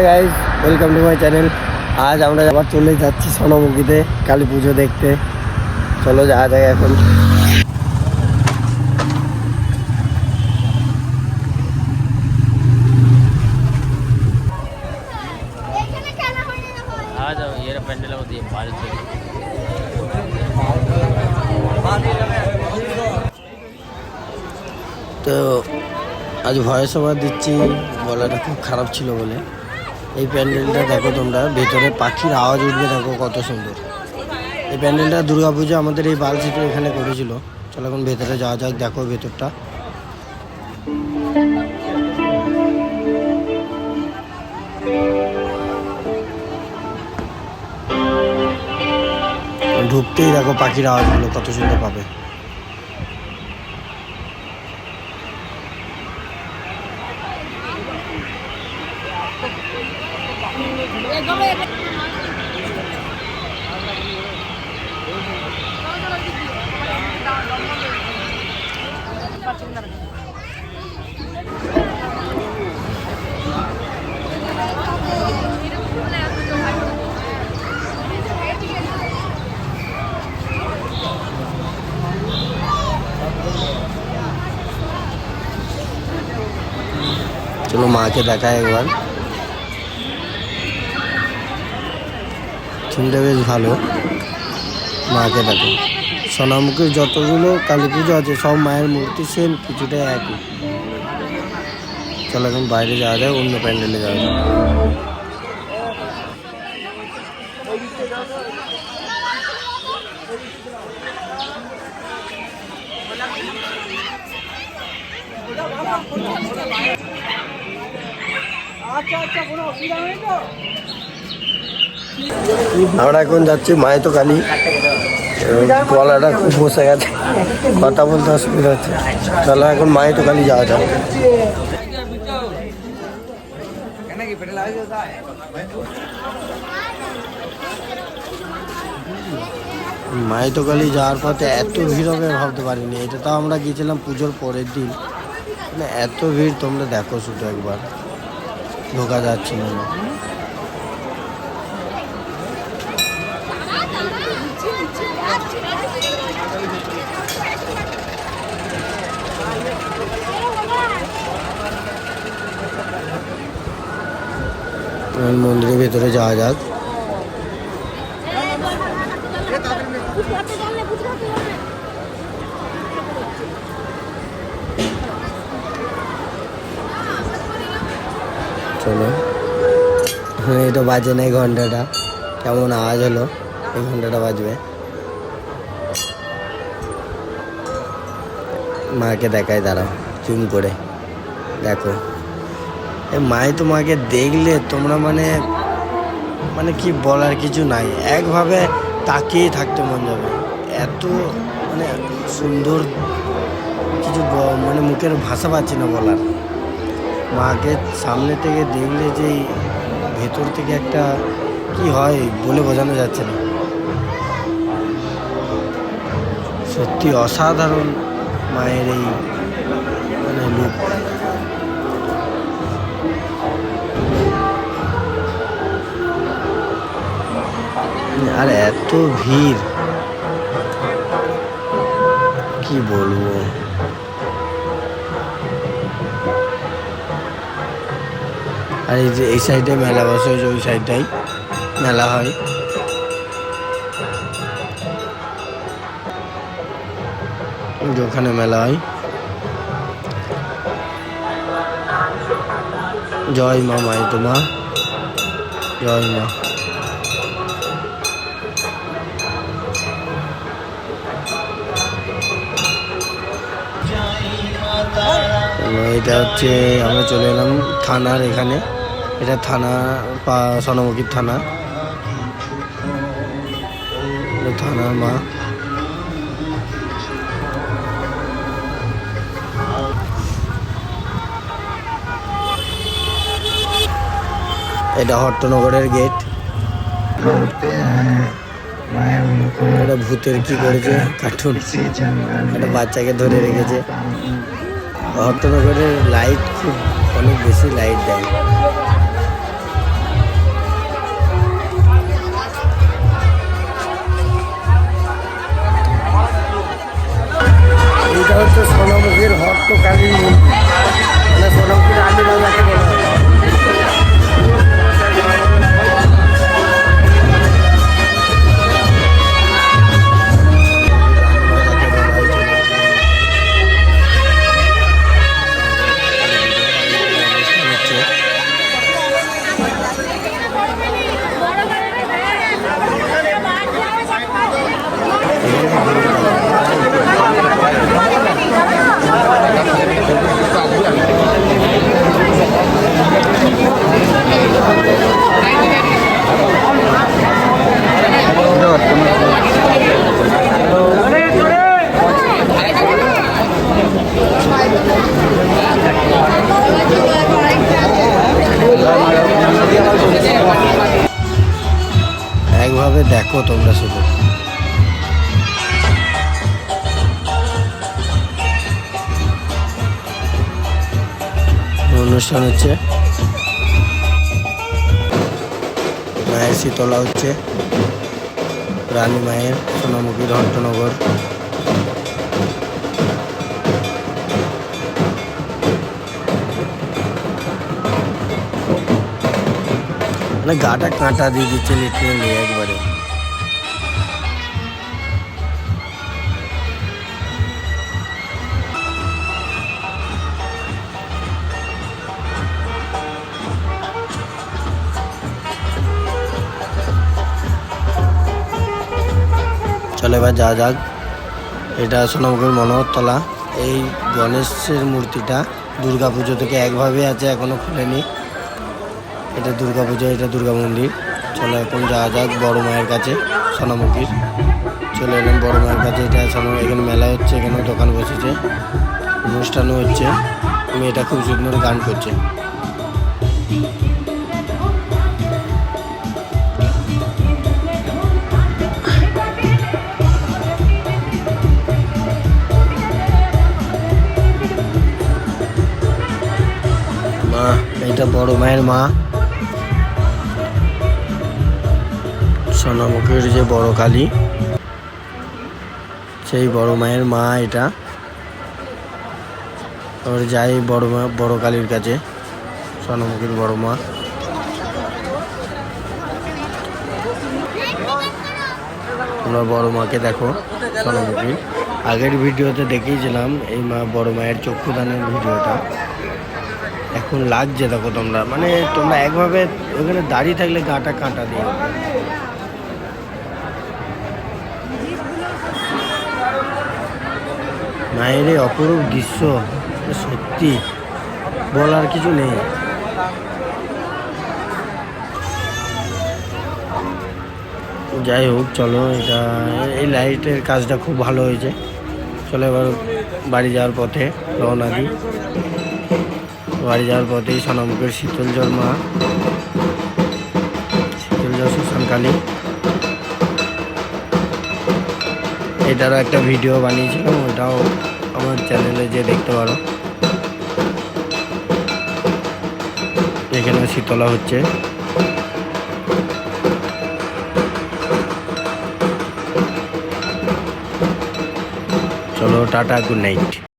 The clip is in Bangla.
Hi guys, welcome to my channel. आज আমরা আবার চলে যাচ্ছি সোনামুখীতে কালী পুজো দেখতে। চলো যাওয়া যাক এখন। आ जाओ, ये पेंडल होती है बारिश से। তো আজ ভয়েস ওভার দিচ্ছি, গলাটা খুব খারাপ ছিল বলে। এই প্যান্ডেলটা দেখো তোমরা, ভেতরে পাখির আওয়াজ উঠবে, দেখো কত সুন্দর। এই প্যান্ডেলটা দুর্গাপুজো আমাদের এই বালসিতে এখানে করেছিল। চলো এখন ভেতরে যাওয়া যাক, দেখো ভেতরটা। ঢুকতেই দেখো পাখির আওয়াজগুলো কত সুন্দর পাবে। চলো মাকে দেখায় একবার। চিন্তা বেশ ভালো। মাকে দেখো, সোনামুখীর যতগুলো কালী পুজো আছে সব মায়ের মূর্তি সেম, কিছুটা একই। চলো এখন বাইরে যাওয়া যায়, অন্য প্যান্ডেলে যাওয়া যায়। আমরা এখন যাচ্ছি মায়ের তো কালী, গলাটা খুব বসে গেছে, কথা বলতে অসুবিধা হচ্ছে। চলো এখন মায়ের তো কালী যাওয়া যাক। মায়ের তো কালী যাওয়ার পথে এত ভিড় হবে ভাবতে পারিনি। এটা তাও আমরা গিয়েছিলাম পুজোর পরের দিন, মানে এত ভিড় তোমরা দেখো শুধু একবার, ঢোকা যাচ্ছিল না। মন্দিরের ভেতরে যাওয়া যাক। চলো, এটা বাজে না, এই ঘন্টাটা কেমন আওয়াজ হলো, এই ঘন্টাটা বাজবে। মাকে দেখায়, দাঁড়াও জুম করে দেখো। মায়ে তোমাকে দেখলে তোমরা মানে মানে কি বলার কিছু নাই, একভাবে তাকিয়ে থাকতে মন যাবে। এত মানে সুন্দর কিছু মানে মুখের ভাষা পাচ্ছি না বলার। মাকে সামনে থেকে দেখলে যে ভেতর থেকে একটা কি হয় বলে বোঝানো যাচ্ছে না। সত্যি অসাধারণ মায়ের এই মানে লুক। আর এত ভিড় কি বলবো। আর এই যে এই সাইডে মেলা বসে, ওই সাইডটাই মেলা হয়। ওখানে মেলা হয়। জয় মা, মাই তোমা, জয় মা। এটা হচ্ছে আমরা চলে এলাম থানার এখানে। এটা থানা, সোনামুখীর থানা, থানার মা। এটা হট্টনগরের গেট। এটা ভূতের কি করেছে কার্টুন, একটা বাচ্চাকে ধরে রেখেছে। হট্টনগরের লাইট খুব অনেক বেশি লাইট দেয়। কিভাবে দেখো তোমরা শুধু। অনুষ্ঠান হচ্ছে, মায়ের শীতলা হচ্ছে, রানী মায়ের সোনামুখীর হট্টনগর। মানে গাটা কাঁটা দিয়ে দিচ্ছে লিটারেলি একবারে। চলে এবার যা যাক। এটা সোনামুখীর মনোহরতলা। এই গণেশের মূর্তিটা দুর্গাপুজো থেকে একভাবে আছে, এখনো খুলেনি। এটা দুর্গাপুজো, এটা দুর্গা মন্দির। চলো এখন যাওয়া যাক বড় মায়ের কাছে সোনামুখীর। চলে এলাম বড় মায়ের কাছে। এটা এখানে মেলা হচ্ছে, এখানে দোকান বসেছে, অনুষ্ঠানও হচ্ছে। মেয়েটা খুব সুন্দর গান করছে। মা, এটা বড় মায়ের মা, সোনামুখীর যে বড় কালী, সেই বড় মায়ের মা এটা। আমরা যাই বড় মা, বড় কালীর কাছে, সোনামুখীর বড় মা। তোমরা বড় মাকে দেখো সোনামুখীর। আগের ভিডিওতে দেখিয়েছিলাম এই মা বড় মায়ের চক্ষুদানের ভিডিওটা। এখন লাগছে দেখো তোমরা, মানে তোমরা একভাবে ওখানে দাঁড়িয়ে থাকলে গাটা কাঁটা দিয়ে। মায়ের এই অপরূপ দৃশ্য সত্যি বলার কিছু নেই। যাই হোক, চলো, এটা এই লাইটের কাজটা খুব ভালো হয়েছে। চলো এবার বাড়ি যাওয়ার পথে রওনা দিই। বাড়ি যাওয়ার পথেই সোনামুখীর শীতলজর মা, শীতলজর শ্মশানকালী, এটারও একটা ভিডিও বানিয়েছিলাম, ওটাও আমার চ্যানেলে যে দেখতে পারো। এখানে শীতলা হচ্ছে। চলো টাটা, গুড নাইট।